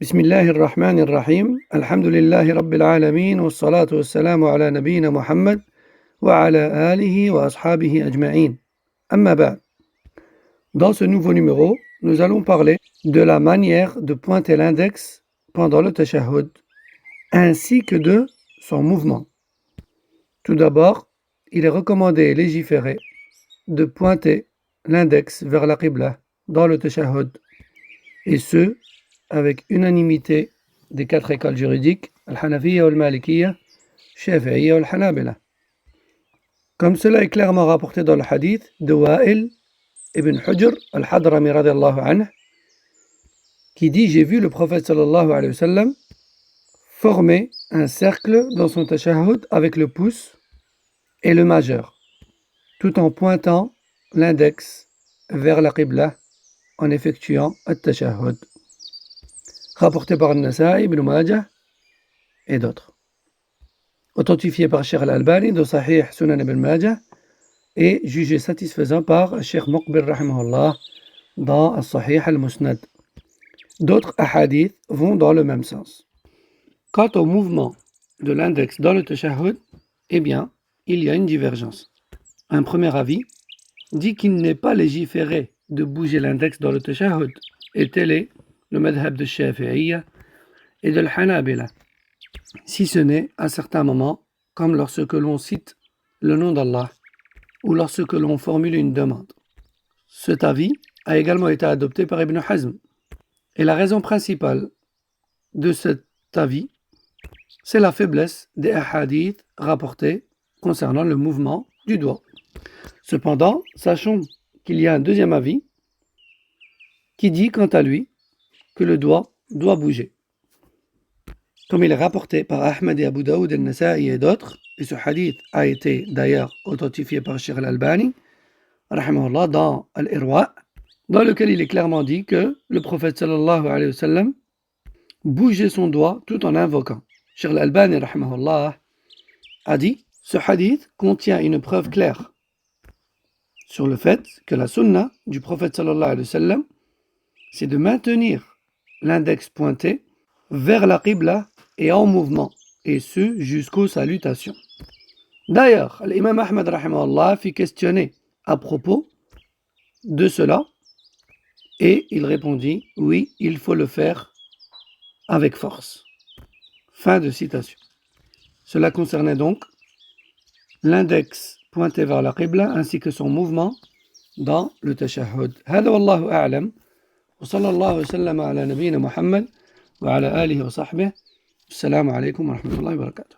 بسم الله الرحمن الرحيم الحمد لله رب العالمين والصلاة والسلام على نبينا محمد وعلى آله وأصحابه أجمعين أما بعد. Dans ce nouveau numéro, nous allons parler de la manière de pointer l'index pendant le tashahhud, ainsi que de son mouvement. Tout d'abord, il est recommandé et légiféré de pointer l'index vers la qibla dans le tashahhud, et ce, avec unanimité des quatre écoles juridiques, al-Hanafiyya wal-Malikiyya, Shafi'iyya wal-Hanabila. Comme cela est clairement rapporté dans le hadith de Wa'il ibn Hujr al-Hadrami radiyallahu anhu, qui dit: j'ai vu le prophète sallallahu alayhi wa sallam former un cercle dans son tashahhud avec le pouce et le majeur, tout en pointant l'index vers la qibla en effectuant at-tashahhud. Rapporté par An-Nasa'i, Ibn Majah et d'autres. Authentifié par Cheikh Al-Albani dans Sahih Sunan Ibn Majah et jugé satisfaisant par Cheikh Muqbil rahimahullah dans As-Sahih Al-Musnad. D'autres hadiths vont dans le même sens. Quant au mouvement de l'index dans le tashahhud, eh bien, il y a une divergence. Un premier avis dit qu'il n'est pas légiféré de bouger l'index dans le tashahhud, et tel est le madhab de Shafi'iyya et de l'Hanabila, si ce n'est à certains moments, comme lorsque l'on cite le nom d'Allah ou lorsque l'on formule une demande. Cet avis a également été adopté par Ibn Hazm, et la raison principale de cet avis, c'est la faiblesse des hadiths rapportés concernant le mouvement du doigt. Cependant, sachons qu'il y a un deuxième avis qui dit quant à lui que le doigt doit bouger. Comme il est rapporté par Ahmad et Abu Daoud et Nasa'i et d'autres, et ce hadith a été d'ailleurs authentifié par Cheikh Al-Albani, rahimahullah, dans Al-Irwa, dans lequel il est clairement dit que le prophète sallallahu alayhi wa sallam bougeait son doigt tout en invoquant. Cheikh Al-Albani, rahimahullah, a dit: ce hadith contient une preuve claire sur le fait que la sunna du prophète sallallahu alayhi wa sallam, c'est de maintenir l'index pointé vers la qibla et en mouvement, et ce jusqu'aux salutations. D'ailleurs, l'imam Ahmad rahimahullah fit questionner à propos de cela, et il répondit: oui, il faut le faire avec force. Fin de citation. Cela concernait donc l'index pointé vers la qibla ainsi que son mouvement dans le tashahhud. Hada wallahu a'lam. وصلى الله وسلم على نبينا محمد وعلى آله وصحبه. السلام عليكم ورحمة الله وبركاته.